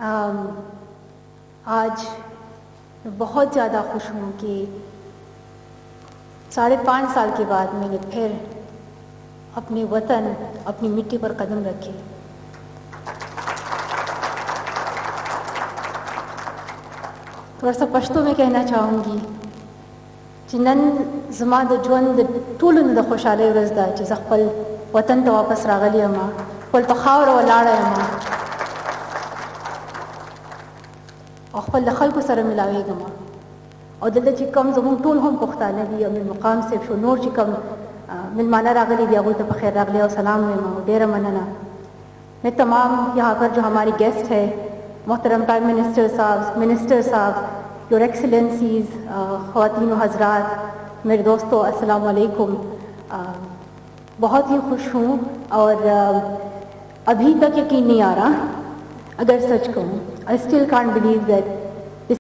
आज बहुत ज़्यादा खुश हूँ कि 5.5 साल के बाद मैंने फिर अपने वतन, अपनी मिट्टी पर कदम रखे। थोड़ा सा पश्तो में कहना चाहूँगी कि नन ज़मा द ژوند ټولو د خوشحالۍ ورځ ده چې زه خپل وطن ته واپس راغلی یم، خپل په خاوره ولاړه یم او خپل د خلکو سره ملاویږم او دلته چې کوم زموږ ټول هم پښتانه دي او مقام صاحب شو نور چې کوم ملمانه راغلي دي هغوی ته په خیر راغلی او سلام وایم او ډېره مننه۔ मैं तमाम यहाँ पर जो हमारे गेस्ट है, मोहतरम प्राइम मिनिस्टर साहब, मिनिस्टर साहब, योर एक्सलेंसीज, ख़वातीन व हज़रात, मेरे दोस्तों, अस्सलाम वालेकुम। बहुत ही खुश हूँ और अभी तक यकीन नहीं आ रहा, अगर सच कहूँ, I still can't believe that